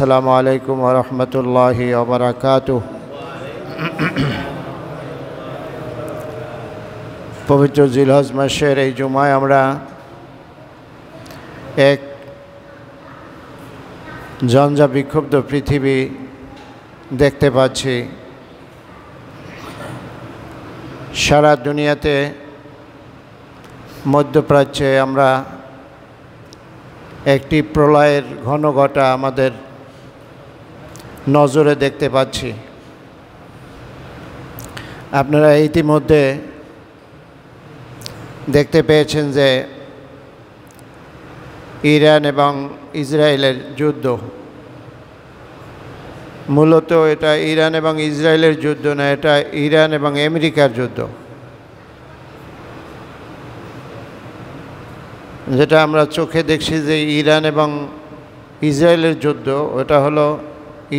আসসালামু আলাইকুম ওয়া রাহমাতুল্লাহি ওয়া বারাকাতুহু। পবিত্র জিলহজ মাসের এই জুমায় আমরা এক ঝঞ্ঝা বিক্ষুব্ধ পৃথিবী দেখতে পাচ্ছি। সারা দুনিয়াতে মধ্যপ্রাচ্যে আমরা একটি প্রলয়ের ঘনঘটা আমাদের নজরে দেখতে পাচ্ছি। আপনারা ইতিমধ্যে দেখতে পেয়েছেন যে ইরান এবং ইসরায়েলের যুদ্ধ, মূলত এটা ইরান এবং ইসরায়েলের যুদ্ধ না, এটা ইরান এবং আমেরিকার যুদ্ধ। যেটা আমরা চোখে দেখছি যে ইরান এবং ইসরায়েলের যুদ্ধ, ওটা হলো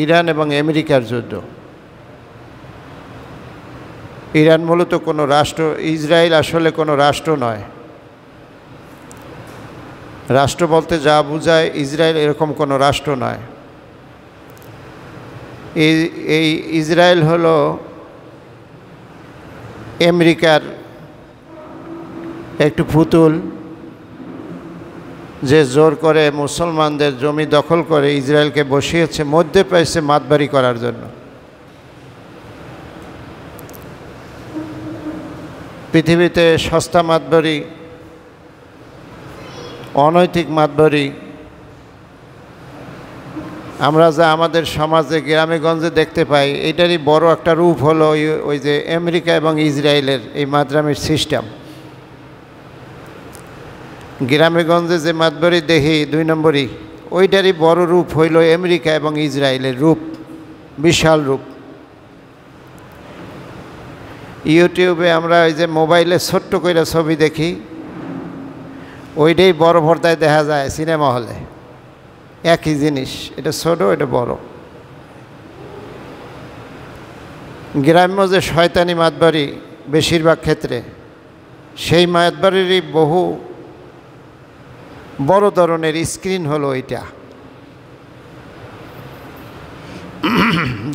ইরান এবং আমেরিকার যুদ্ধ। ইরান মূলত কোনো রাষ্ট্র, ইসরায়েল আসলে কোনো রাষ্ট্র নয়। রাষ্ট্র বলতে যা বোঝায়, ইসরায়েল এরকম কোনো রাষ্ট্র নয়। এই ইসরায়েল হলো আমেরিকার একটু পুতুল, যে জোর করে মুসলমানদের জমি দখল করে ইসরায়েলকে বসিয়েছে মধ্যপ্রাচ্যে মাতবাড়ি করার জন্য। পৃথিবীতে সস্তা মাতবাড়ি, অনৈতিক মাতবাড়ি আমরা যা আমাদের সমাজে গ্রামে গঞ্জে দেখতে পাই, এটারই বড় একটা রূপ হলো ওই যে আমেরিকা এবং ইসরায়েলের এই মাতরামির সিস্টেম। গ্রামে গঞ্জে যে মাতবাড়ি দেখি 2 নম্বরই, ওইটারই বড় রূপ হইল আমেরিকা এবং ইসরায়েলের রূপ, বিশাল রূপ। ইউটিউবে আমরা ওই যে মোবাইলে ছোট্ট করে ছবি দেখি, ওইটাই বড় পর্দায় দেখা যায় সিনেমা হলে। একই জিনিস, এটা ছোট, এটা বড়। গ্রাম্য যে শয়তানি মাতবাড়ি বেশিরভাগ ক্ষেত্রে, সেই মাতবাড়িরই বহু বড় ধরনের স্ক্রিন হলো এটা,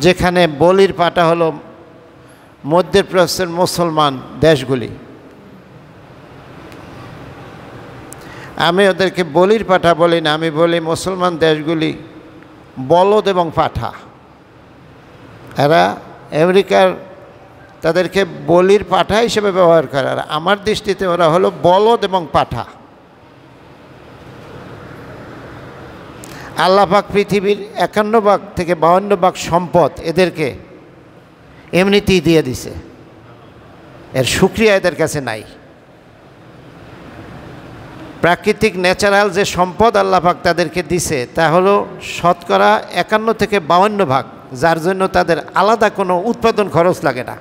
যেখানে বলির পাটা হলো মধ্যপ্রাচ্যের মুসলমান দেশগুলি। আমি ওদেরকে বলির পাঠা বলি না, আমি বলি মুসলমান দেশগুলি বলদ এবং পাঠা। এরা আমেরিকার তাদেরকে বলির পাঠা হিসেবে ব্যবহার করে, আর আমার দৃষ্টিতে ওরা হলো বলদ এবং পাঠা। আল্লাহ পাক পৃথিবীর 51 ভাগ থেকে 52 ভাগ সম্পদ এদেরকে এমনিতেই দিয়ে দিছে, এর শুকরিয়া এদের কাছে নাই। প্রাকৃতিক ন্যাচারাল যে সম্পদ আল্লাহ পাক তাদেরকে দিছে তা হলো শতকরা 51 থেকে 52 ভাগ, যার জন্য তাদের আলাদা কোনো উৎপাদন খরচ লাগে না,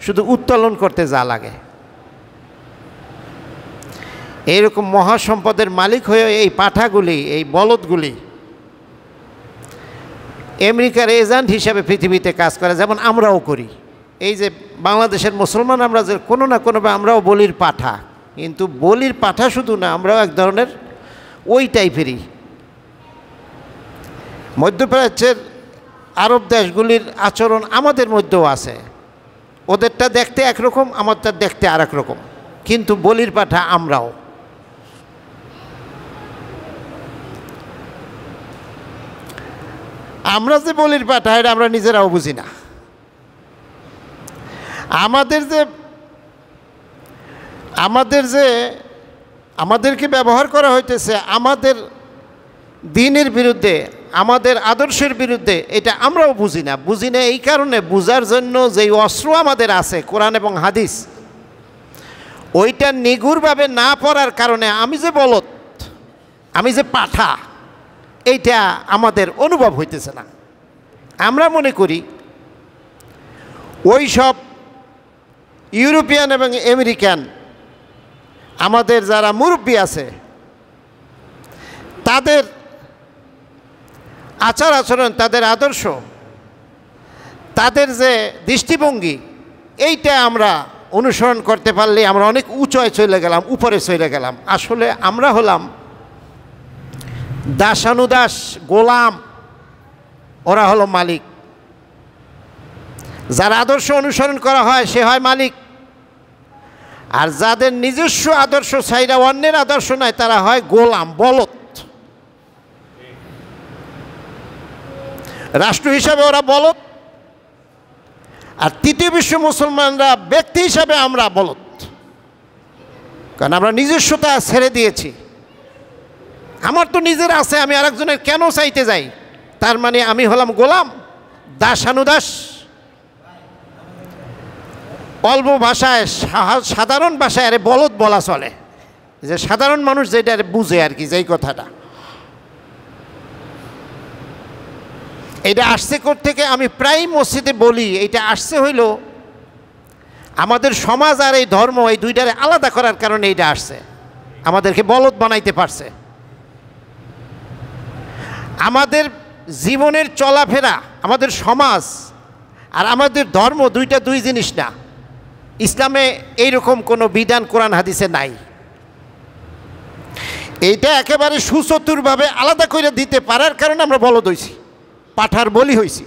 শুধু উত্তোলন করতে যা লাগে। এইরকম মহাসম্পদের মালিক হয়ে এই পাঠাগুলি, এই বলদগুলি আমেরিকার এজেন্ট হিসাবে পৃথিবীতে কাজ করে, যেমন আমরাও করি। এই যে বাংলাদেশের মুসলমান, আমরা যে কোনো না কোনোভাবে আমরাও বলির পাঠা, কিন্তু বলির পাঠা শুধু না, আমরাও এক ধরনের ওই টাইপেরই। মধ্যপ্রাচ্যের আরব দেশগুলির আচরণ আমাদের মধ্যেও আছে, ওদেরটা দেখতে একরকম, আমারটা দেখতে আর এক রকম, কিন্তু বলির পাঠা আমরাও। আমরা যে বলির পাঠা, এটা আমরা নিজেরাও বুঝি না। আমাদেরকে ব্যবহার করা হইতেছে আমাদের দ্বীনের বিরুদ্ধে, আমাদের আদর্শের বিরুদ্ধে, এটা আমরাও বুঝি না। এই কারণে বুঝার জন্য যেই অস্ত্র আমাদের আছে, কোরআন এবং হাদিস, ওইটা নিগুড়ভাবে না পড়ার কারণে আমি যে বলদ, আমি যে পাঠা, এইটা আমাদের অনুভব হইতেছে না। আমরা মনে করি ওই সব ইউরোপিয়ান এবং আমেরিকান আমাদের যারা মুরব্বী আছে, তাদের আচার আচরণ, তাদের আদর্শ, তাদের যে দৃষ্টিভঙ্গি, এইটা আমরা অনুসরণ করতে পারলে আমরা অনেক উঁচুয় চলে গেলাম, উপরে চলে গেলাম। আসলে আমরা হলাম দাসানুদাস, গোলাম। ওরা হলো মালিক। যার আদর্শ অনুসরণ করা হয় সে হয় মালিক, আর যাদের নিজস্ব আদর্শ ছাইরা অন্যের আদর্শ নাই তারা হয় গোলাম, বলদ। রাষ্ট্র হিসাবে ওরা বলদ, আর তৃতীয় বিশ্ব মুসলমানরা ব্যক্তি হিসাবে আমরা বলদ, কারণ আমরা নিজস্বতা ছেড়ে দিয়েছি। আমার তো নিজের আছে, আমি আরেকজনের কেন চাইতে যাই? তার মানে আমি হলাম গোলাম, দাসানুদাস। অল্প ভাষায়, সাধারণ ভাষায় আরে বলদ বলা চলে, যে সাধারণ মানুষ যেটা বুঝে আর কি, যেই কথাটা। এটা আসছে থেকে আমি প্রায় মসজিদে বলি, এটা আসছে হইল আমাদের সমাজ আর এই ধর্ম এই দুইটারে আলাদা করার কারণে এইটা আসছে, আমাদেরকে বলদ বানাইতে পারছে। আমাদের জীবনের চলাফেরা, আমাদের সমাজ আর আমাদের ধর্ম দুইটা দুই জিনিস না। ইসলামে এইরকম কোনো বিধান কোরআন হাদিসে নাই। এইটা একেবারে সুচতুরভাবে আলাদা করে দিতে পারার কারণে আমরা বলদ হইছি, পাঠার বলি হইছি।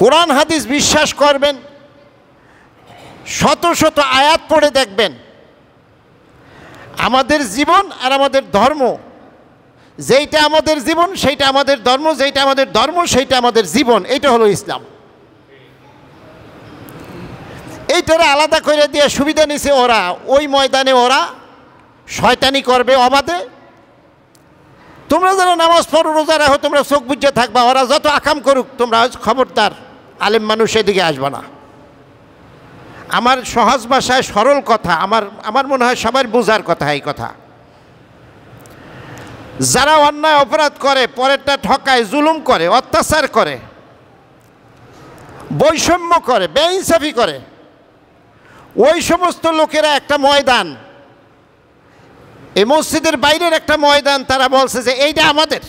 কোরআন হাদিস বিশ্বাস করবেন, শত শত আয়াত পড়ে দেখবেন, আমাদের জীবন আর আমাদের ধর্ম, যেইটা আমাদের জীবন সেইটা আমাদের ধর্ম, যেইটা আমাদের ধর্ম সেইটা আমাদের জীবন, এইটা হলো ইসলাম। এইটারে আলাদা করে দিয়ে সুবিধা নিছে ওরা। ওই ময়দানে ওরা শয়তানি করবে অবাধে। তোমরা যারা নামাজ পড়ো, রোজা রাখো, তোমরা চোখ বুঝে থাকবা, ওরা যত আকাম করুক তোমরা খবরদার আলেম মানুষ এদিকে আসবে না। আমার সহজ ভাষায় সরল কথা, আমার মনে হয় সবার বোঝার কথা এই কথা। যারা অন্যায় অপরাধ করে, পরেরটা ঠকায়, জুলুম করে, অত্যাচার করে, বৈষম্য করে, বেইনসাফি করে, ওই সমস্ত লোকেরা একটা ময়দান, এই মসজিদের বাইরের একটা ময়দান, তারা বলছে যে এইটা আমাদের।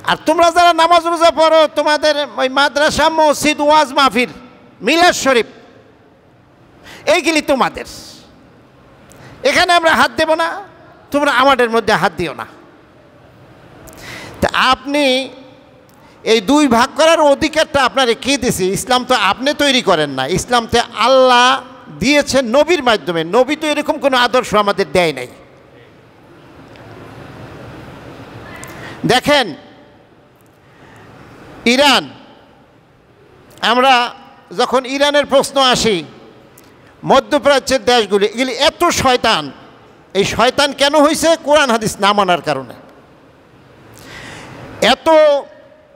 আর তোমরা যারা নামাজ রোজা পড়ো, তোমাদের ওই মাদ্রাসা, মসজিদ, ওয়াজ মাহফিল, মিলাদ শরীফ, এইগুলি তোমাদের। এখানে আমরা হাত দেব না, তোমরা আমাদের মধ্যে হাত দিও না। তা আপনি এই দুই ভাগ করার অধিকারটা আপনারে কে দিয়েছে? ইসলাম তো আপনি তৈরি করেন না, ইসলাম তো আল্লাহ দিয়েছেন নবীর মাধ্যমে। নবী তো এরকম কোনো আদর্শ আমাদের দেয় নাই। দেখেন ইরান, আমরা যখন ইরানের প্রশ্ন আসি, মধ্যপ্রাচ্যের দেশগুলি, এগুলি এত শয়তান। এই শয়তান কেন হয়েছে? কোরআন হাদিস না মানার কারণে। এত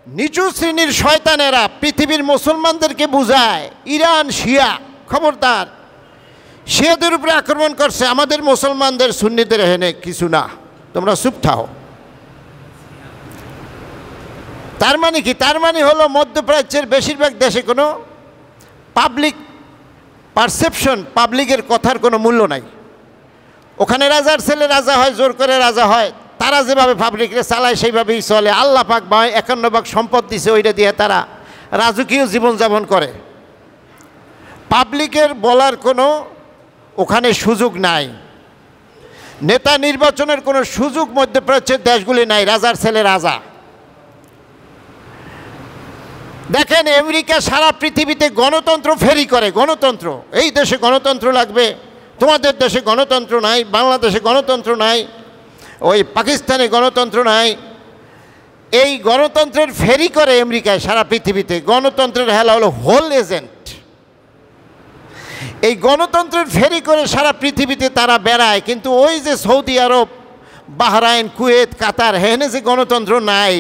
নিচু শ্রেণীর শয়তানেরা পৃথিবীর মুসলমানদেরকে বুঝায় ইরান শিয়া, খবরদার, শিয়াদের উপরে আক্রমণ করছে, আমাদের মুসলমানদের সুন্নিদের হেনে কিছু না, তোমরা চুপ থাও। তার মানে কি? তার মানে হলো মধ্যপ্রাচ্যের বেশিরভাগ দেশে কোনো পাবলিক পারসেপশন, পাবলিকের কথার কোনো মূল্য নাই। ওখানে রাজার ছেলে রাজা হয়, জোর করে রাজা হয়, তারা যেভাবে পাবলিকরে চালায় সেইভাবেই চলে। আল্লাহ পাক 51 ভাগ সম্পদ দিছে, ওইটা দিয়ে তারা রাজকীয় জীবনযাপন করে। পাবলিকের বলার কোনো ওখানে সুযোগ নাই, নেতা নির্বাচনের কোনো সুযোগ মধ্যপ্রাচ্যের দেশগুলি নাই। রাজার ছেলে রাজা। দেখেন আমেরিকা সারা পৃথিবীতে গণতন্ত্র ফেরি করে। গণতন্ত্র, এই দেশে গণতন্ত্র লাগবে, তোমাদের দেশে গণতন্ত্র নাই, বাংলাদেশে গণতন্ত্র নাই, ওই পাকিস্তানে গণতন্ত্র নাই। এই গণতন্ত্রের ফেরি করে আমেরিকায় সারা পৃথিবীতে। গণতন্ত্রের হেলা হলো হোল এজেন্ট। এই গণতন্ত্রের ফেরি করে সারা পৃথিবীতে তারা বেড়ায়, কিন্তু ওই যে সৌদি আরব, বাহরাইন, কুয়েত, কাতার, হেনে যে গণতন্ত্র নাই,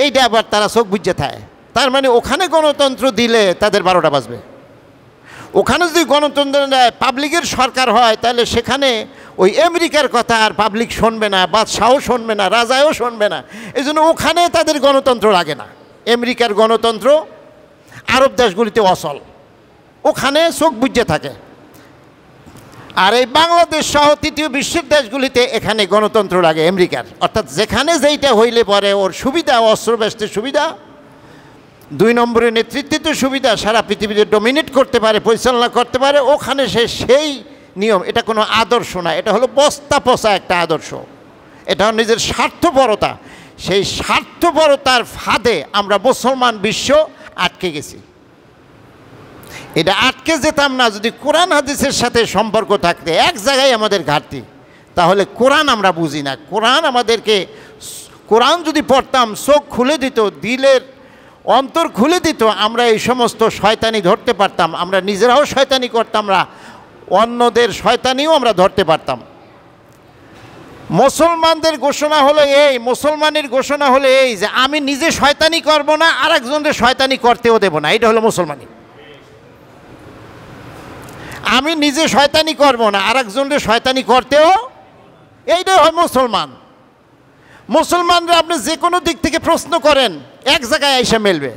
এইটা আবার তারা চোখ বুঝে থাকে। তার মানে ওখানে গণতন্ত্র দিলে তাদের 12টা বাজবে। ওখানে যদি গণতন্ত্র নেয়, পাবলিকের সরকার হয়, তাহলে সেখানে ওই আমেরিকার কথা আর পাবলিক শুনবে না, বাদশাহও শুনবে না, রাজাও শুনবে না। এই জন্য ওখানে তাদের গণতন্ত্র লাগে না। আমেরিকার গণতন্ত্র আরব দেশগুলিতে অচল, ওখানে চোখ বুঝে থাকে। আর এই বাংলাদেশ সহ তৃতীয় বিশ্বের দেশগুলিতে এখানে গণতন্ত্র লাগে আমেরিকার। অর্থাৎ যেখানে যেইটা হইলে পরে ওর সুবিধা, অস্ত্রবেস্তের সুবিধা, 2 নম্বরের নেতৃত্বের সুবিধা, সারা পৃথিবীতে ডমিনেট করতে পারে, পরিচালনা করতে পারে, ওখানে সেই নিয়ম। এটা কোনো আদর্শ না, এটা হলো বস্তা পচা একটা আদর্শ। এটা নিজের স্বার্থপরতা। সেই স্বার্থপরতার ফাঁদে আমরা মুসলমান বিশ্ব আটকে গেছি। এটা আটকে যেতাম না যদি কোরআন হাদিসের সাথে সম্পর্ক থাকতে। এক জায়গায় আমাদের ঘাটতি, তাহলে কোরআন আমরা বুঝি না। কোরআন আমাদেরকে, কোরআন যদি পড়তাম চোখ খুলে দিত, দিলের অন্তর খুলে দিত, আমরা এই সমস্ত শয়তানি ধরতে পারতাম। আমরা নিজেরাও শয়তানি করতাম না, অন্যদের শয়তানিও আমরা ধরতে পারতাম। মুসলমানদের ঘোষণা হলো এই, মুসলমানের ঘোষণা হলো এই যে আমি নিজে শয়তানি করব না, আর একজনের শয়তানি করতেও দেব না। এটা হলো মুসলমানি। আমি নিজে শয়তানি করব না, আর একজনের শয়তানি করতেও, এইটাই হয় মুসলমান। মুসলমানরা আপনি যে কোনো দিক থেকে প্রশ্ন করেন এক জায়গায় এসে মেলবে।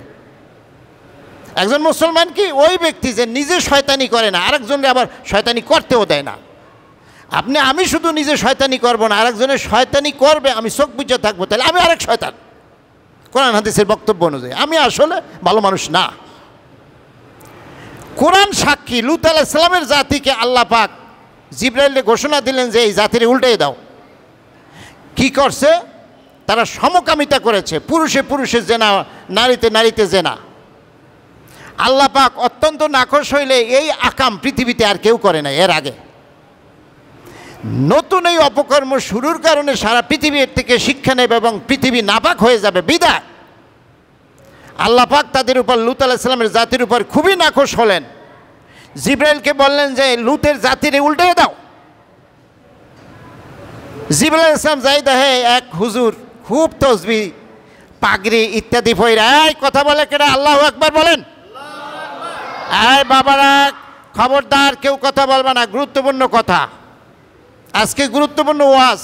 একজন মুসলমান কি? ওই ব্যক্তি যে নিজে শয়তানি করে না, আরেকজনকে আবার শয়তানি করতেও দেয় না। আমি শুধু নিজে শয়তানি করব না, আরেকজনের শয়তানি করবে, আমি চোখ বুঝে থাকবো, তাহলে আমি আরেক শয়তান। কোরআন হাদিসের বক্তব্য অনুযায়ী আমি আসলে ভালো মানুষ না। কোরআন সাক্ষী, লূত আলাইহিস সালামের জাতিকে আল্লাহ পাক জিবরাইলকে ঘোষণা দিলেন যে এই জাতিরে উল্টে দাও। কি করছে? তারা সমকামিতা করেছে, পুরুষে পুরুষে জেনা, নারীতে নারীতে জেনা। আল্লাহ পাক অত্যন্ত নাখোশ হইলে এই আকাম পৃথিবীতে আর কেউ করে না এর আগে। নতুন এই অপকর্ম শুরুর কারণে সারা পৃথিবীর থেকে শিক্ষা নেবে এবং পৃথিবী নাপাক হয়ে যাবে। বিদায় আল্লাহ পাক তাদের উপর, লূত আলাইহিস সালামের জাতির উপর খুবই নাখোশ হলেন। জিবরাইলকে বললেন যে লূতের জাতিরে উল্টে দাও। জিবরাইল আলাইহিস সালাম যাই দেখে এক হুজুর খুব তসবিহ পাগড়ি ইত্যাদি পয়রা, এই কথা বলে কেডা? আল্লাহু আকবার বলেন। এই বাবারা খবরদার, কেউ কথা বলবে না, গুরুত্বপূর্ণ কথা, আজকে গুরুত্বপূর্ণ ওয়াজ।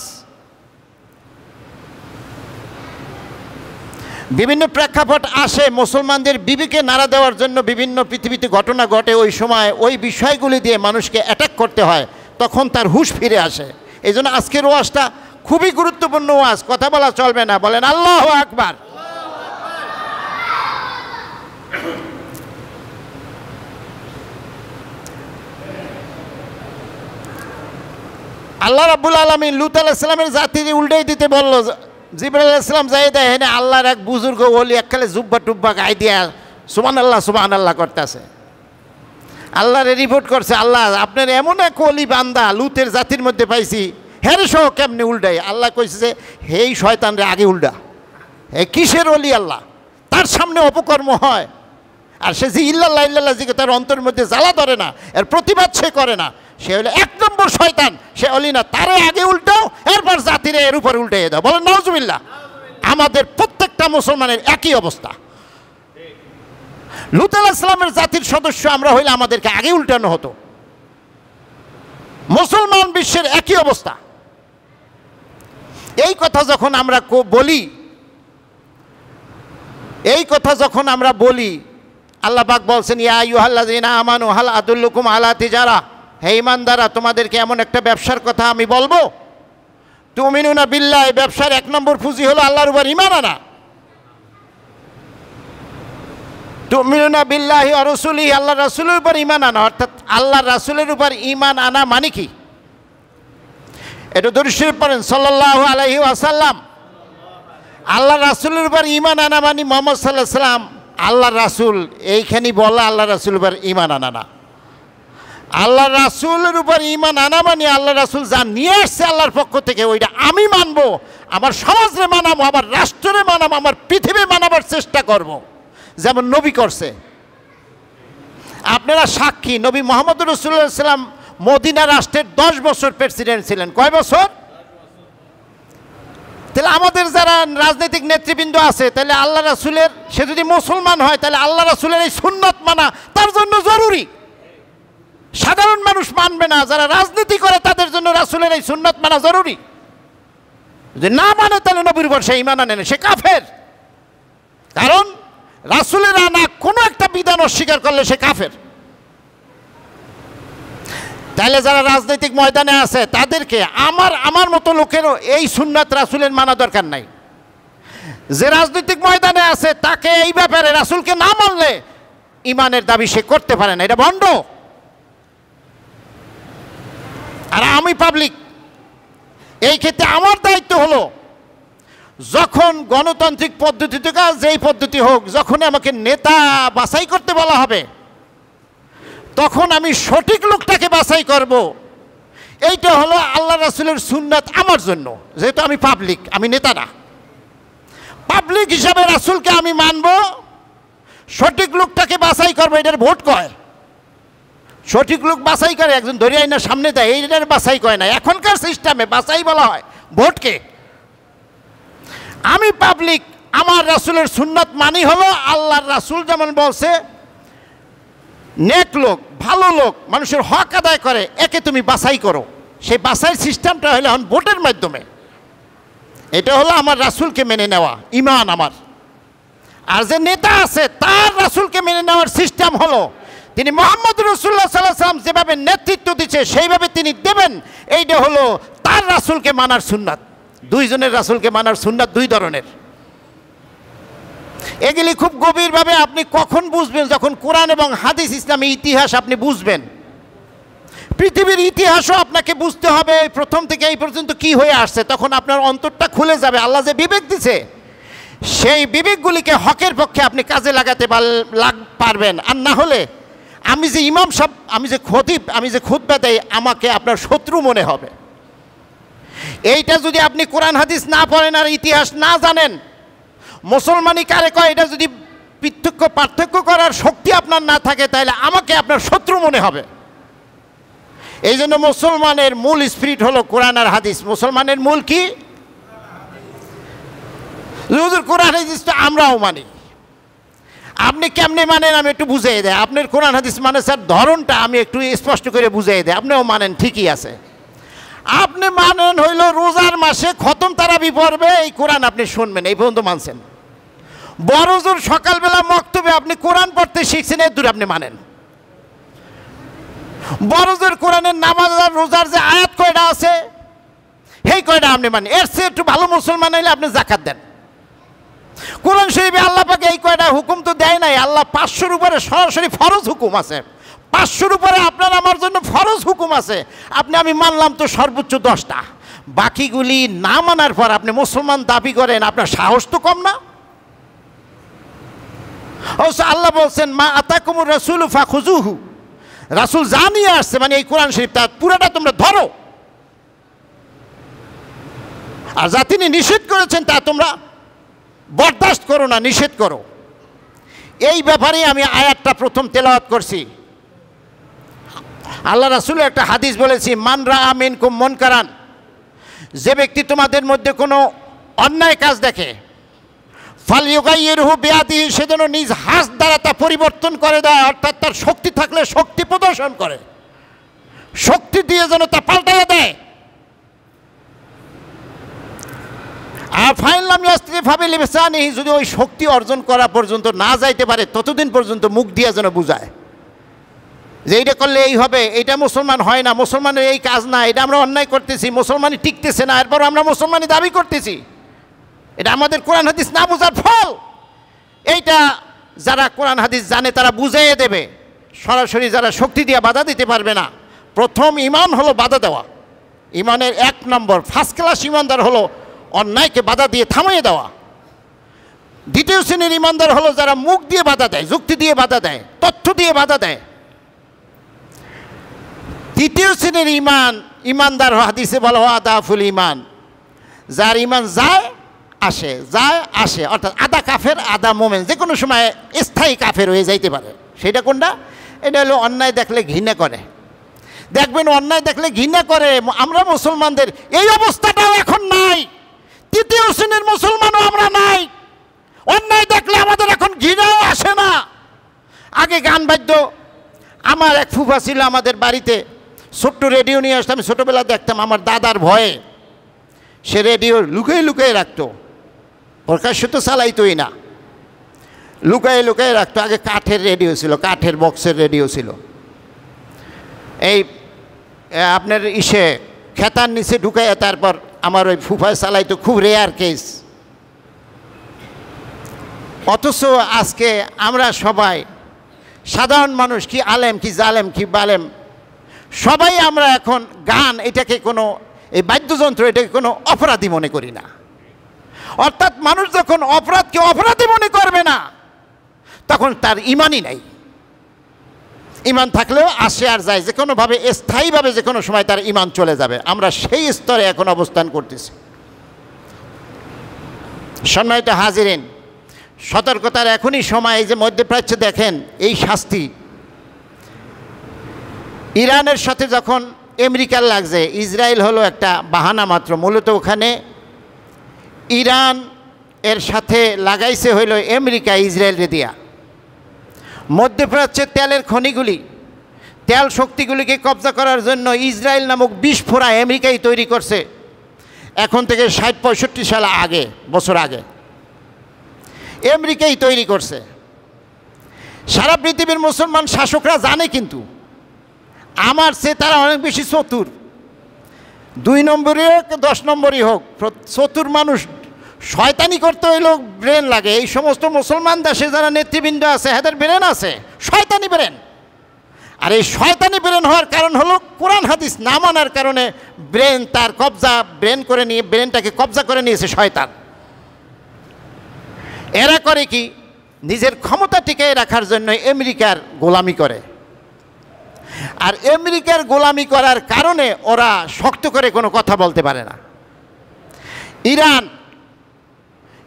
বিভিন্ন প্রেক্ষাপট আসে মুসলমানদের বিবেকে নাড়া দেওয়ার জন্য, বিভিন্ন পৃথিবীতে ঘটনা ঘটে, ওই সময় ওই বিষয়গুলি দিয়ে মানুষকে অ্যাটাক করতে হয়, তখন তার হুঁশ ফিরে আসে। এই জন্য আজকের ওয়াজটা খুবই গুরুত্বপূর্ণ ওয়াজ, কথা বলা চলবে না। বলেন আল্লাহু আকবার। আল্লাহ রাব্বুল আলামিন লূত আলাইহিস সালামের জাতিকে উল্টাই দিতে বলল। জিবরাইল আলাইহিস সালাম যাই দেখেন আল্লাহর এক বুজুর্গ ওলি একখানে জুব্বা টুব্বা গায়ে দিয়া সুবহানাল্লাহ করতেছে। আল্লাহরে রিপোর্ট করছে, আল্লাহ আপনার এমন এক ওলি বান্দা লূতের জাতির মধ্যে পাইছি, হেরে সহ কেমনি উল্টাই? আল্লাহ কইছে যে হেই শয়তান রে আগে উল্টা। হে কিসের ওলি আল্লাহ? তার সামনে অপকর্ম হয়, আর সে যে ইল্লাল্লাহ ইল্লাল্লাহ জিকে তার অন্তরের মধ্যে জ্বালা ধরে না, এর প্রতিবাদ সে করে না, সে হলো এক নম্বর শয়তান, সে অলি না। তারে আগে উল্টাও, এরপর জাতিরে এর উপর উল্টে দাও। বলেন নাউজুবিল্লাহ। আমাদের প্রত্যেকটা মুসলমানের একই অবস্থা। লূত আলাইহিস সালামের জাতির সদস্য আমরা হইলে আমাদেরকে আগে উল্টানো হতো। মুসলমান বিশ্বের একই অবস্থা। এই কথা যখন আমরা বলি, আল্লাহ পাক বলছেন ইয়া আইয়ুহাল্লাযীনা আমানু হাল আদুল্লুকুম আলা তিজারা, হে ঈমানদাররা তোমাদেরকে এমন একটা ব্যবসার কথা আমি বলবো, তুমিনুনা বিল্লাহ, ব্যবসার এক নম্বর পুঁজি হলো আল্লাহর উপর ঈমান আনা। তুমিনুনা বিল্লাহি ওয়া রাসূলিহি, আল্লাহর রাসূলের উপর ঈমান আনা, অর্থাৎ আল্লাহর রাসূলের উপর ঈমান আনা মানে কি? এটা দরুদ শরীফ পড়েন সাল্লাল্লাহু আলাইহি ওয়াসাল্লাম। আল্লাহর রাসূলের উপর ঈমান আনা মানে মুহাম্মদ সাল্লাল্লাহু আলাইহি ওয়াসাল্লাম আল্লাহর রাসূল, এইখানে বলা আল্লাহর রাসূলের উপর ঈমান আনা না। আল্লাহ রাসূলের উপর ঈমান আনা মানে আল্লাহ রাসূল যা নিয়ে আসছে আল্লাহর পক্ষ থেকে ওইটা আমি মানবো, আমার সমাজে মানাবো, আমার রাষ্ট্রে মানাবো, আমার পৃথিবী মানাবার চেষ্টা করব, যেমন নবী করছে। আপনারা সাক্ষী, নবী মুহাম্মদ রাসূলুল্লাহ সাল্লাল্লাহু আলাইহি ওয়াসাল্লাম মদিনা রাষ্ট্রের 10 বছর প্রেসিডেন্ট ছিলেন। কয় বছর? তাহলে আমাদের যারা রাজনৈতিক নেতৃবৃন্দ আছে, তাহলে আল্লাহ রাসূলের, সে যদি মুসলমান হয় তাহলে আল্লাহ রাসূলের এই সুন্নাত মানা তার জন্য জরুরি। সাধারণ মানুষ মানবে না, যারা রাজনীতি করে তাদের জন্য রাসূলের এই সুন্নাত মানা জরুরি। যদি না মানে তাহলে নবীর উপর সে ঈমান আনে না, সে কাফের। কারণ রাসূলের আনা কোনো একটা বিধান অস্বীকার করলে সে কাফের। তাহলে যারা রাজনৈতিক ময়দানে আছে তাদেরকে, আমার মতো লোকেরও এই সুন্নাত রাসূলের মানা দরকার নাই। যে রাজনৈতিক ময়দানে আছে তাকে এই ব্যাপারে রাসূলকে না মানলে ঈমানের দাবি সে করতে পারে না, এটা ভণ্ড। আর আমি পাবলিক, এই ক্ষেত্রে আমার দায়িত্ব হলো যখন গণতান্ত্রিক পদ্ধতিতে যেই পদ্ধতি হোক, যখন আমাকে নেতা বাছাই করতে বলা হবে, তখন আমি সঠিক লোকটাকে বাছাই করব। এইটা হলো আল্লাহ রাসূলের সুন্নাত আমার জন্য, যেহেতু আমি পাবলিক, আমি নেতা না। পাবলিক হিসাবে রাসূলকে আমি মানব, সঠিক লোকটাকে বাছাই করবো। এটার ভোট কয়, সঠিক লোক বাছাই করে, একজন ধরে আইনা সামনে দেয়, এইটার বাছাই করে না। এখনকার সিস্টেমে বাছাই বলা হয় ভোটকে। আমি পাবলিক, আমার রাসূলের সুন্নাত মানি হলো আল্লাহর রাসূল যেমন বলছে, নেক লোক, ভালো লোক, মানুষের হক আদায় করে, একে তুমি বাছাই করো। সেই বাছাই সিস্টেমটা হলো এখন ভোটের মাধ্যমে। এটা হলো আমার রাসূলকে মেনে নেওয়া, ঈমান আমার। আর যে নেতা আছে তার রাসূলকে মেনে নেওয়ার সিস্টেম হলো, তিনি মুহাম্মদ রাসূলুল্লাহ সাল্লাল্লাহু আলাইহি ওয়াসাল্লাম যেভাবে নেতৃত্ব দিচ্ছে সেইভাবে তিনি দেবেন। এইটা হলো তার রাসূলকে মানার সুন্নাত। দুইজনের রাসূলকে মানার সুন্নাত দুই ধরনের। এগুলি খুব গভীরভাবে আপনি কখন বুঝবেন? যখন কোরআন এবং হাদিস, ইসলামী ইতিহাস আপনি বুঝবেন। পৃথিবীর ইতিহাসও আপনাকে বুঝতে হবে, প্রথম থেকে এই পর্যন্ত কি হয়ে আসছে। তখন আপনার অন্তরটা খুলে যাবে। আল্লাহ যে বিবেক দিছে, সেই বিবেকগুলিকে হকের পক্ষে আপনি কাজে লাগাতে পারবেন। আর না হলে আমি যে ইমাম সাহেব, আমি যে খতিব, আমি যে খুতবা দেই, আমাকে আপনার শত্রু মনে হবে। এইটা যদি আপনি কোরআন হাদিস না পড়েন আর ইতিহাস না জানেন, মুসলমানি কারে কয়, এটা যদি পার্থক্য করার শক্তি আপনার না থাকে, তাহলে আমাকে আপনার শত্রু মনে হবে। এই জন্য মুসলমানের মূল স্পিরিট হলো কোরআন আর হাদিস। মুসলমানের মূল কি? হুজুর কোরআন হাদিস তো আমরাও মানি। আপনি কেমনে মানেন আমি একটু বুঝিয়ে দেয়। আপনার কোরআন হাদিস মানে স্যার ধরনটা আমি একটু স্পষ্ট করে বুঝিয়ে দেয়। আপনিও মানেন, ঠিকই আছে। আপনি মানেন হইল রোজার মাসে খতম তারাবি পড়বে, এই কোরআন আপনি শুনবেন, এই পর্যন্ত মানছেন। বড়জোর সকালবেলা মক্তবে আপনি কোরআন পড়তে শিখছেন, এর দূর আপনি মানেন। বড়জোর কোরআনের নামাজ আর রোজার যে আয়াত কয়টা আছে, সেই কয়টা আপনি মানেন। এর চেয়ে একটু ভালো মুসলমান হইলে আপনি যাকাত দেন। কোরআন শরীফে আল্লাহ পাকে এই কয়টা হুকুম তো দেয় নাই। আল্লাহ 500-র উপরে সরাসরি ফরজ হুকুম আছে। 500-র উপরে আপনার আমার জন্য ফরজ হুকুম আছে। আপনি আমি মানলাম তো সর্বোচ্চ 10টা, বাকিগুলি না মানার পর আপনি মুসলমান দাবি করেন, আপনার সাহস তো কম না? আল্লাহ বলছেন, মা আতাকুমুর রাসূলু ফাখুযুহু, রাসূল যা নিয়ে আসছে মানে এই কোরআন শরীফ, তা পুরোটা তোমরা ধরো। আর যা তিনি নিষেধ করেছেন তা তোমরা বরদাস্ত করো না, নিষেধ করো। এই ব্যাপারে আমি আয়াতটা প্রথম তেলাওয়াত করছি। আল্লাহ রাসূলের একটা হাদিস বলেছি, মান রাআ মিনকুম মুনকারান, যে ব্যক্তি তোমাদের মধ্যে কোনো অন্যায় কাজ দেখে, ফালইউগাইয়িরহু বিয়াদিহি, সে যেন নিজ হাত দ্বারা তা পরিবর্তন করে দেয়। অর্থাৎ তার শক্তি থাকলে শক্তি প্রদর্শন করে, শক্তি দিয়ে যেন তা পাল্টাইয়া দেয়। আর ফাইনলাম ইয়াস্তিতি ফাবিলিসানিহি, যদি ওই শক্তি অর্জন করা পর্যন্ত না যাইতে পারে ততদিন পর্যন্ত মুখ দিয়ে যেন বুঝায় যে এইটা করলে এই হবে, এইটা মুসলমান হয় না, মুসলমানের এই কাজ না, এটা আমরা অন্যায় করতেছি, মুসলমানই টিকতেছে না, এরপর আমরা মুসলমানই দাবি করতেছি। এটা আমাদের কোরআন হাদিস না বোঝার ফল। এইটা যারা কোরআন হাদিস জানে তারা বুঝাইয়ে দেবে। সরাসরি যারা শক্তি দিয়ে বাধা দিতে পারবে না। প্রথম ঈমান হলো বাধা দেওয়া। ঈমানের 1 নম্বর ফার্স্ট ক্লাস ঈমানদার হলো অন্যায়কে বাধা দিয়ে থামিয়ে দেওয়া। দ্বিতীয় শ্রেণীর ঈমানদার হলো যারা মুখ দিয়ে বাধা দেয়, যুক্তি দিয়ে বাধা দেয়, তথ্য দিয়ে বাধা দেয়। তৃতীয় শ্রেণীর ঈমানদার হাদিসে বলা হয় আদাফুল ঈমান, যার ঈমান যায় আসে, অর্থাৎ আধা কাফের আধা মোমেন, যে কোনো সময় স্থায়ী কাফের হয়ে যাইতে পারে। সেটা কোনটা? এটা হলো অন্যায় দেখলে ঘৃণা করে। দেখবেন অন্যায় দেখলে ঘৃণা করে। আমরা মুসলমানদের এই অবস্থাটাও এখন নাই। তৃতীয় শ্রেণীর মুসলমানও আমরা নাই। অন্যায় দেখলে আমাদের এখন ঘৃণাও আসে না। আগে গান বাদ্য, আমার এক ফুফা ছিল আমাদের বাড়িতে, ছোট্ট রেডিও নিয়ে আসতাম। আমি ছোটোবেলা দেখতাম, আমার দাদার ভয়ে সে রেডিও লুকিয়ে লুকিয়ে রাখতো, প্রকাশ্য তো চালাইতোই না, লুকায়ে লুকায়ে রাখতো। আগে কাঠের রেডিও ছিল, কাঠের বক্সের রেডিও ছিল। এই আপনার খেতার নিচে ঢুকাইয়া তারপর আমার ওই ফুফায় চালাইতো, খুব রেয়ার কেস। অথচ আজকে আমরা সবাই সাধারণ মানুষ, কি আলেম কি জালেম কি বালেম, সবাই আমরা এখন গান এটাকে কোনো, এই বাদ্যযন্ত্র এটাকে কোনো অপরাধী মনে করি না। অর্থাৎ মানুষ যখন অপরাধকে অপরাধী মনে করবে না, তখন তার ইমানই নাই। ইমান থাকলেও আসে আর যায়, যে কোনোভাবে স্থায়ীভাবে যে কোনো সময় তার ইমান চলে যাবে। আমরা সেই স্তরে এখন অবস্থান করতেছি। সম্মানিত হাজিরিন, সতর্কতার এখনই সময়। এই যে মধ্যপ্রাচ্যে দেখেন এই শাস্তি, ইরানের সাথে যখন আমেরিকার লাগছে, ইসরায়েল হলো একটা বাহানা মাত্র। মূলত ওখানে ইরান এর সাথে লাগাইছে হইল আমেরিকা ইসরায়েলকে দিয়া। মধ্যপ্রাচ্যের তেলের খনিগুলি, তেল শক্তিগুলিকে কবজা করার জন্য ইসরায়েল নামক বিস্ফোরা আমেরিকাই তৈরি করছে। এখন থেকে 60-65 সাল আগে, বছর আগে আমেরিকাই তৈরি করছে। সারা পৃথিবীর মুসলমান শাসকরা জানে, কিন্তু আমার চেয়ে তারা অনেক বেশি চতুর। 2 নম্বরই হোক 10 নম্বরই হোক, চতুর মানুষ শয়তানি করতে হইল ব্রেন লাগে। এই সমস্ত মুসলমান দেশে যারা নেতৃবৃন্দ আছে, এদের ব্রেন আছে, শয়তানি ব্রেন। আর এই শয়তানি ব্রেন হওয়ার কারণ হলো কোরআন হাদিস না মানার কারণে ব্রেন তার কবজা, ব্রেনটাকে কবজা করে নিয়েছে শয়তান। এরা করে কি, নিজের ক্ষমতা টিকিয়ে রাখার জন্য আমেরিকার গোলামি করে। আর আমেরিকার গোলামি করার কারণে ওরা শক্ত করে কোনো কথা বলতে পারে না।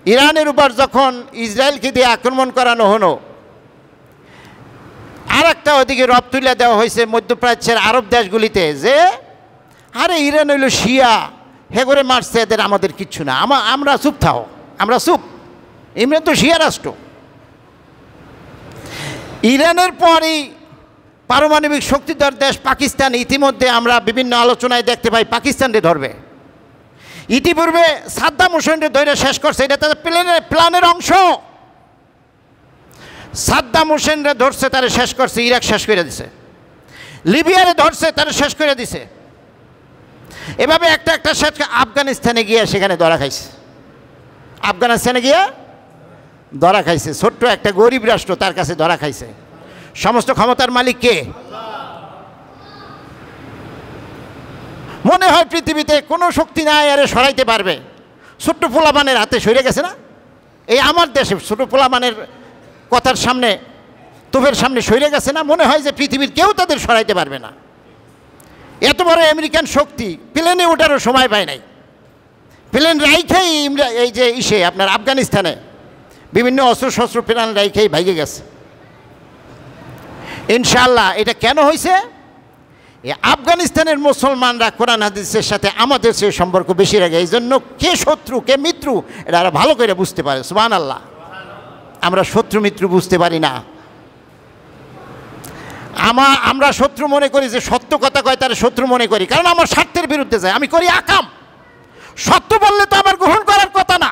ইরানের উপর যখন ইসরায়েলকে দিয়ে আক্রমণ করানো হলো, আর একটা ওদিকে রব তুলে দেওয়া হয়েছে মধ্যপ্রাচ্যের আরব দেশগুলিতে, যে আরে ইরান হইল শিয়া, হে করে মারছে এদের, আমাদের কিচ্ছু না, আমরা চুপ থাও, আমরা চুপ, ইমরান তো শিয়া রাষ্ট্র। ইরানের পরই পারমাণবিক শক্তিধর দেশ পাকিস্তান। ইতিমধ্যে আমরা বিভিন্ন আলোচনায় দেখতে পাই পাকিস্তানকে ধরবে। ইতিপূর্বে সাদ্দাম হোসেনকে ধরে শেষ করছে, এটা তাদের প্ল্যানের অংশ। সাদ্দাম হোসেনরে ধরছে, তারা শেষ করছে, ইরাক শেষ করে দিছে। লিবিয়ারে ধরছে, তারা শেষ করে দিছে। এভাবে একটা একটা শেষ। আফগানিস্তানে গিয়ে সেখানে ধরা খাইছে, আফগানিস্তানে গিয়ে ধরা খাইছে। ছোট্ট একটা গরিব রাষ্ট্র, তার কাছে ধরা খাইছে। সমস্ত ক্ষমতার মালিক কে? মনে হয় পৃথিবীতে কোনো শক্তি নাই আরে সরাইতে পারবে। ছোট্ট পোলাপানের হাতে সরে গেছে না, এই আমার দেশে ছোট পোলাপানের কথার সামনে, তোফের সামনে সরে গেছে না। মনে হয় যে পৃথিবীর কেউ তাদের সরাইতে পারবে না। এত বড় আমেরিকান শক্তি প্লেনে ওঠারও সময় পায় নাই। প্লেন রাইখেই এই যে আপনার আফগানিস্তানে বিভিন্ন অস্ত্রশস্ত্র প্লেন রাইখেই ভাইগে গেছে। ইনশাআল্লাহ এটা কেন হয়েছে? আফগানিস্তানের মুসলমানরা কোরআন হাদিসের সাথে আমাদের সে সম্পর্ক বেশি রাখে। এই জন্য কে শত্রু কে মিত্র এটা আরো ভালো করে বুঝতে পারে। সুবহানাল্লাহ। আমরা শত্রু মিত্র বুঝতে পারি না। আমরা শত্রু মনে করি, যে সত্য কথা কয় তার শত্রু মনে করি, কারণ আমার স্বার্থের বিরুদ্ধে যায়। আমি করি আকাম। সত্য বললে তো আমার গ্রহণ করার কথা না।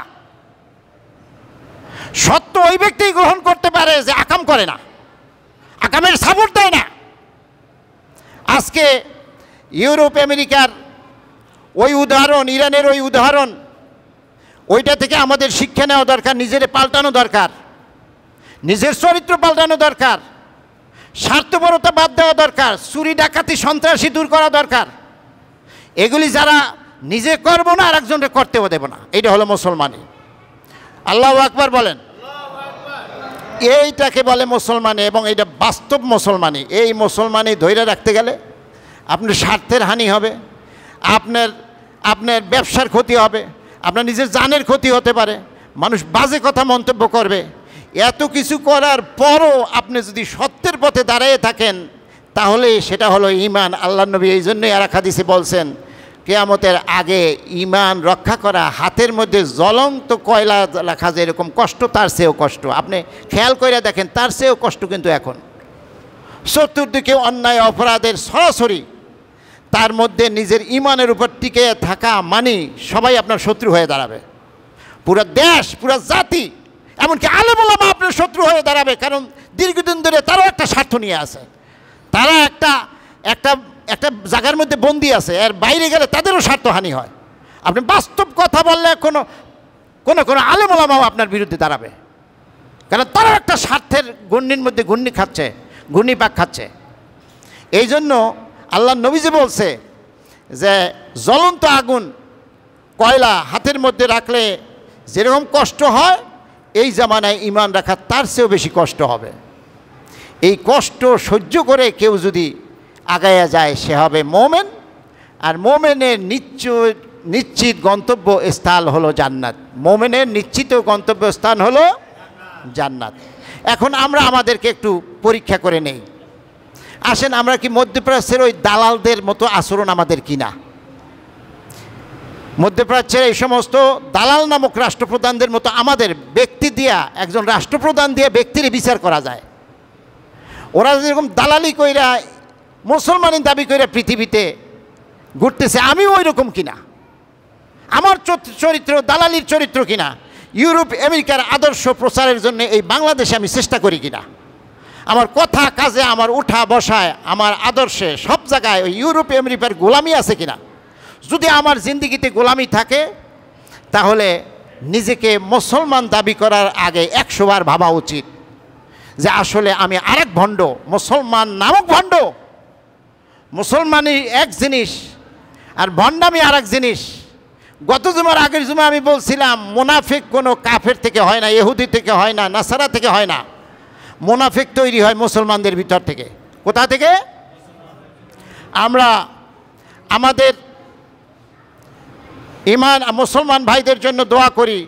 সত্য ওই ব্যক্তি গ্রহণ করতে পারে যে আকাম করে না, আকামের সাপোর্ট দেয় না। আজকে ইউরোপ আমেরিকার ওই উদাহরণ, ইরানের ওই উদাহরণ, ওইটা থেকে আমাদের শিক্ষা নেওয়া দরকার। নিজের পাল্টানো দরকার, নিজের চরিত্র পাল্টানো দরকার, স্বার্থপরতা বাদ দেওয়া দরকার, চুরি ডাকাতি সন্ত্রাসী দূর করা দরকার। এগুলি যারা নিজে করবো না আর একজনকে করতেও দেব না, এটা হলো মুসলমানি। আল্লাহু আকবার বলেন। এইটাকে বলে মুসলমানি, এবং এটা বাস্তব মুসলমানি। এই মুসলমানি ধৈর্য রাখতে গেলে আপনার স্বার্থের হানি হবে, আপনার ব্যবসার ক্ষতি হবে, আপনার নিজের জানের ক্ষতি হতে পারে, মানুষ বাজে কথা মন্তব্য করবে। এত কিছু করার পরও আপনি যদি সত্যের পথে দাঁড়িয়ে থাকেন, তাহলে সেটা হলো ঈমান। আল্লাহর নবী এই জন্যই আর এক হাদিসে বলছেন, কিয়ামতের আগে ঈমান রক্ষা করা হাতের মধ্যে জ্বলন্ত কয়লা রাখা যেরকম কষ্ট, তার চেয়েও কষ্ট। আপনি খেয়াল করে দেখেন, তার চেয়েও কষ্ট কিন্তু এখন। চতুর্দিকে অন্যায় অপরাধের সরাসরি, তার মধ্যে নিজের ঈমানের উপর টিকে থাকা মানে সবাই আপনার শত্রু হয়ে দাঁড়াবে। পুরো দেশ, পুরো জাতি, এমনকি আলেম ওলামা আপনার শত্রু হয়ে দাঁড়াবে। কারণ দীর্ঘদিন ধরে তারাও একটা স্বার্থ নিয়ে আছে। তারা একটা জায়গার মধ্যে বন্দি আছে, এর বাইরে গেলে তাদেরও স্বার্থহানি হয়। আপনি বাস্তব কথা বললে কোনো আলেম ওলামাও আপনার বিরুদ্ধে দাঁড়াবে, কারণ তারাও একটা স্বার্থের গণ্ডির মধ্যে ঘূর্ণিপাক খাচ্ছে। এই জন্য আল্লাহ নবী যে বলছে যে জ্বলন্ত আগুন কয়লা হাতের মধ্যে রাখলে যেরকম কষ্ট হয় এই জামানায় ঈমান রাখা তার চেয়েও বেশি কষ্ট হবে। এই কষ্ট সহ্য করে কেউ যদি আগায়া যায় সে হবে মোমেন, আর মোমেনের নিশ্চিত গন্তব্য স্থান হলো জান্নাত। মোমেনের নিশ্চিত গন্তব্য স্থান হলো জান্নাত। এখন আমরা আমাদেরকে একটু পরীক্ষা করে নেই। আসেন, আমরা কি মধ্যপ্রাচ্যের ওই দালালদের মতো আচরণ আমাদের কিনা? মধ্যপ্রাচ্যের এই সমস্ত দালাল নামক রাষ্ট্রপ্রধানদের মতো আমাদের ব্যক্তি দিয়া, একজন রাষ্ট্রপ্রধান দিয়ে ব্যক্তির বিচার করা যায়? ওরা যেরকম দালালি কইরা মুসলমানের দাবি কইরা পৃথিবীতে ঘুরতেছে, আমিও ওই রকম কিনা? আমার চরিত্র দালালির চরিত্র কিনা? ইউরোপ আমেরিকার আদর্শ প্রচারের জন্য এই বাংলাদেশে আমি চেষ্টা করি কিনা? আমার কথা কাজে, আমার উঠা বসায়, আমার আদর্শে, সব জায়গায় ওই ইউরোপ আমেরিকার গোলামি আছে কিনা? যদি আমার জিন্দিগিতে গোলামি থাকে তাহলে নিজেকে মুসলমান দাবি করার আগে 100 বার ভাবা উচিত যে আসলে আমি আরেক ভণ্ড, মুসলমান নামক ভণ্ড। মুসলমানই এক জিনিস আর ভণ্ডামি আর এক জিনিস। গত জুমার আগের জুমা আমি বলছিলাম মুনাফিক কোনো কাফের থেকে হয় না, ইহুদি থেকে হয় না, নাসারা থেকে হয় না। মুনাফিক তৈরি হয় মুসলমানদের ভিতর থেকে। কোথা থেকে? আমরা আমাদের ঈমান মুসলমান ভাইদের জন্য দোয়া করি।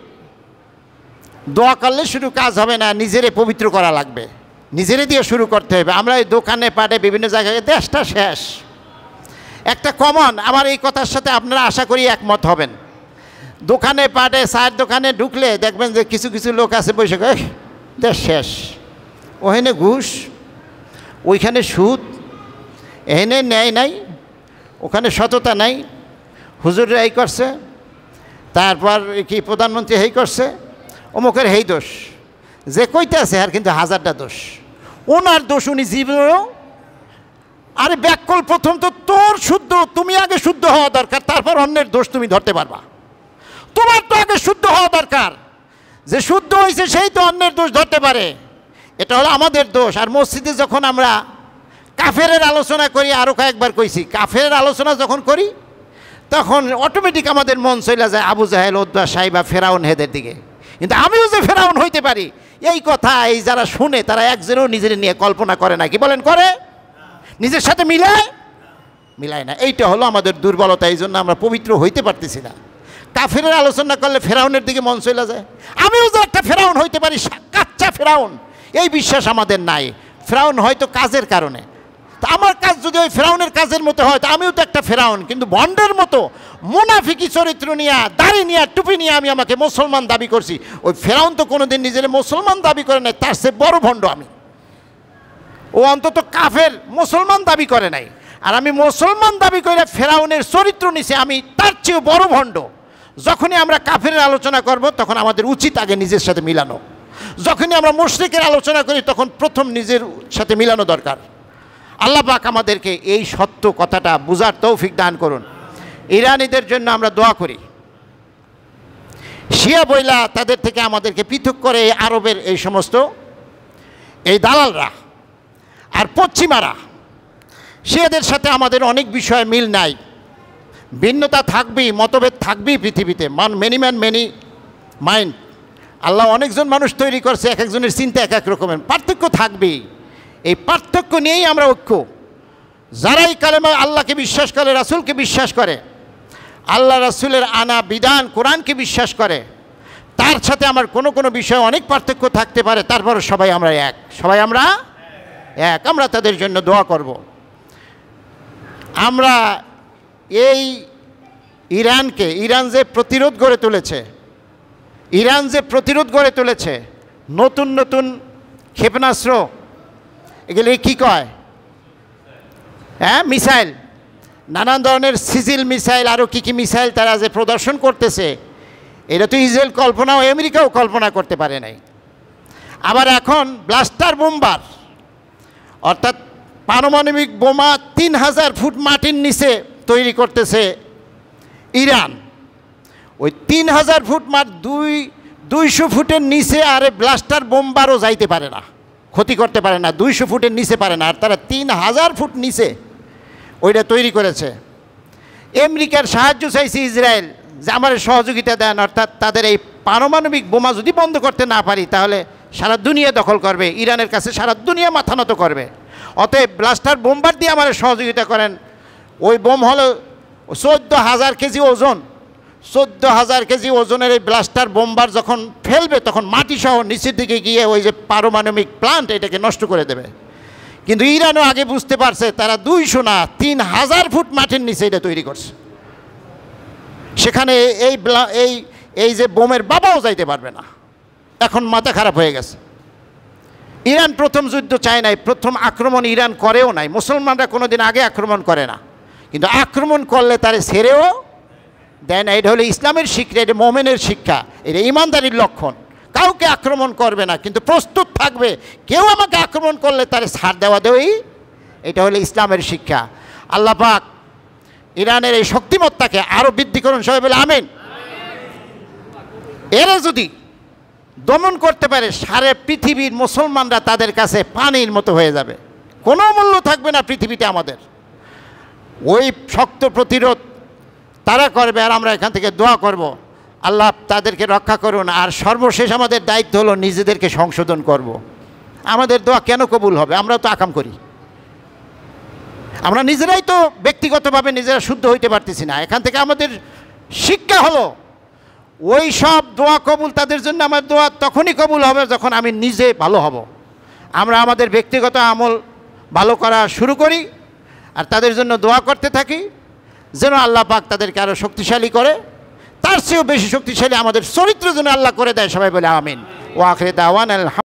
দোয়া করলে শুধু কাজ হবে না, নিজেরে পবিত্র করা লাগবে, নিজেরে দিয়ে শুরু করতে হবে। আমরা এই দোকানে পাটে বিভিন্ন জায়গায় দেশটা শেষ। একটা কমন, আমার এই কথার সাথে আপনারা আশা করি একমত হবেন। দোকানে পাটে চায়ের দোকানে ঢুকলে দেখবেন যে কিছু কিছু লোক আছে বসে কয় দেশ শেষ, ওখানে ঘুষ, ওইখানে সুদ, এখানে ন্যায় নাই, ওখানে সততা নাই, হুজুররা এই করছে, তারপর কি প্রধানমন্ত্রী এই করছে, অমুকের এই দোষ, যে কইতে আছে আর কিন্তু হাজারটা দোষ। ওনার দোষ উনি জীবনেও, আরে ব্যাকল প্রথম তো তোর শুদ্ধ, তুমি আগে শুদ্ধ হওয়া দরকার, তারপর অন্যের দোষ তুমি ধরতে পারবা। তোমার তো আগে শুদ্ধ হওয়া দরকার, যে শুদ্ধ হয়েছে সেই তো অন্যের দোষ ধরতে পারে। এটা হলো আমাদের দোষ। আর মসজিদে যখন আমরা কাফেরের আলোচনা করি, আরও কয়েকবার কইছি, কাফেরের আলোচনা যখন করি তখন অটোমেটিক আমাদের মন চলে যায় আবু জাহেল, উদ্বা সাইবা, ফেরাউন হেদের দিকে। কিন্তু আমিও যে ফেরাউন হইতে পারি এই কথা এই যারা শুনে তারা একজনও নিজের নিয়ে কল্পনা করে না। কি বলেন? করে? নিজের সাথে মিলায় না। এইটা হলো আমাদের দুর্বলতা। এই জন্য আমরা পবিত্র হইতে পারতেছি না। কাফেরের আলোচনা করলে ফেরাউনের দিকে মন চলে যায়। আমিও যে একটা ফেরাউন হইতে পারি, কাচ্চা ফেরাউন, এই বিশ্বাস আমাদের নাই। ফেরাউন হয়তো কাজের কারণে, তা আমার কাজ যদি ওই ফেরাউনের কাজের মতো হয় তা আমিও তো একটা ফেরাউন। কিন্তু ভণ্ডের মতো মুনাফিকি চরিত্র নিয়ে, দাড়ি নিয়ে, টুপি নিয়ে আমি আমাকে মুসলমান দাবি করছি। ওই ফেরাউন তো কোনোদিন নিজের মুসলমান দাবি করে নাই, তার চেয়ে বড় ভণ্ড আমি। ও অন্তত কাফের, মুসলমান দাবি করে নাই। আর আমি মুসলমান দাবি করে ফেরাউনের চরিত্র নিছে, আমি তার চেয়েও বড় ভণ্ড। যখনই আমরা কাফেরের আলোচনা করব তখন আমাদের উচিত আগে নিজের সাথে মিলানো। যখনই আমরা মুশরিকের আলোচনা করি তখন প্রথম নিজের সাথে মিলানো দরকার। আল্লাহ পাক আমাদেরকে এই সত্য কথাটা বুঝার তৌফিক দান করুন। ইরানিদের জন্য আমরা দোয়া করি, শিয়া বইলা তাদের থেকে আমাদেরকে পৃথক করে আরবের এই সমস্ত এই দালালরা আর পশ্চিমারা। শিয়াদের সাথে আমাদের অনেক বিষয়ে মিল নাই, ভিন্নতা থাকবেই, মতভেদ থাকবেই পৃথিবীতে। Many man many mind. Allah অনেকজন মানুষ তৈরি করছে, এক একজনের চিন্তা এক এক রকমের, পার্থক্য থাকবেই। এই পার্থক্য নিয়েই আমরা ঐক্য। যারাই কালেমা আল্লাহকে বিশ্বাস করে, রাসূলকে বিশ্বাস করে, আল্লাহ রাসূলের আনা বিধান কোরআনকে বিশ্বাস করে, তার সাথে আমার কোনো কোনো বিষয়ে অনেক পার্থক্য থাকতে পারে, তারপরে সবাই আমরা এক, সবাই আমরা এক। আমরা তাদের জন্য দোয়া করব। আমরা এই ইরান যে প্রতিরোধ গড়ে তুলেছে, নতুন নতুন ক্ষেপণাস্ত্র, এগুলি কি কয়, হ্যাঁ, মিসাইল, নানান ধরনের সিজিল মিসাইল, আরও কী কী মিসাইল তারা যে প্রদর্শন করতেছে, এটা তো ইসরায়েল কল্পনাও, আমেরিকাও কল্পনা করতে পারে নাই। আবার এখন ব্লাস্টার বোম্বার, অর্থাৎ পারমাণবিক বোমা 3000 ফুট মাটির নিচে তৈরি করতেছে ইরান। ওই 3000 ফুট মাঠ 200 ফুটের নিচে আরে ব্লাস্টার বোম্বারও যাইতে পারে না, ক্ষতি করতে পারে না, 200 ফুটের নিচে পারে না। আর তারা 3000 ফুট নিচে ওইটা তৈরি করেছে। আমেরিকার সাহায্য চাইছে ইসরায়েল যে আমার সহযোগিতা দেন, অর্থাৎ তাদের এই পারমাণবিক বোমা যদি বন্ধ করতে না পারি তাহলে সারা দুনিয়া দখল করবে, ইরানের কাছে সারা দুনিয়া মাথা নত করবে। অতএব ব্লাস্টার বোমবার দিয়ে আমার সহযোগিতা করেন। ওই বোম হলো 14,000 কেজি ওজন, 14,000 কেজি ওজনের এই ব্লাস্টার বোমবার যখন ফেলবে তখন মাটিসহ নিচের দিকে গিয়ে ওই যে পারমাণবিক প্লান্ট এটাকে নষ্ট করে দেবে। কিন্তু ইরানও আগে বুঝতে পারছে, তারা 200 না 3,000 ফুট মাটির নিচে এটা তৈরি করছে। সেখানে এই যে বোমের বাবাও যাইতে পারবে না। এখন মাথা খারাপ হয়ে গেছে। ইরান প্রথম যুদ্ধ চায় নাই, প্রথম আক্রমণ ইরান করেও নাই। মুসলমানরা কোনোদিন আগে আক্রমণ করে না, কিন্তু আক্রমণ করলে তারে ছেড়েও দেয় না। এটা হলো ইসলামের শিক্ষা, এটা মোমেনের শিক্ষা, এটা ইমানদারির লক্ষণ। কাউকে আক্রমণ করবে না, কিন্তু প্রস্তুত থাকবে কেউ আমাকে আক্রমণ করলে তারে ছাড় দেওয়া দেওয়াই, এটা হলো ইসলামের শিক্ষা। আল্লাহ পাক ইরানের এই শক্তিমত্তাকে আরও বৃদ্ধি করুন, সবাই বলে আমিন। এরা যদি দমন করতে পারে, সারা পৃথিবীর মুসলমানরা তাদের কাছে পানির মতো হয়ে যাবে, কোনো মূল্য থাকবে না পৃথিবীতে আমাদের। ওই শক্ত প্রতিরোধ তারা করবে, আর আমরা এখান থেকে দোয়া করব আল্লাহ তাদেরকে রক্ষা করুন। আর সর্বশেষ আমাদের দায়িত্ব হলো নিজেদেরকে সংশোধন করব। আমাদের দোয়া কেন কবুল হবে? আমরা তো আকাম করি, আমরা নিজেরাই তো ব্যক্তিগতভাবে নিজেরা শুদ্ধ হইতে পারতেছি না। এখান থেকে আমাদের শিক্ষা হলো ওই সব দোয়া কবুল, তাদের জন্য আমার দোয়া তখনই কবুল হবে যখন আমি নিজে ভালো হব। আমরা আমাদের ব্যক্তিগত আমল ভালো করা শুরু করি আর তাদের জন্য দোয়া করতে থাকি, যেন আল্লাহ পাক তাদেরকে আরও শক্তিশালী করে, তার চেয়েও বেশি শক্তিশালী আমাদের চরিত্র যেন আল্লাহ করে দেয়। সবাই বলে আমিন। ওয়া আখির দাওয়ানা।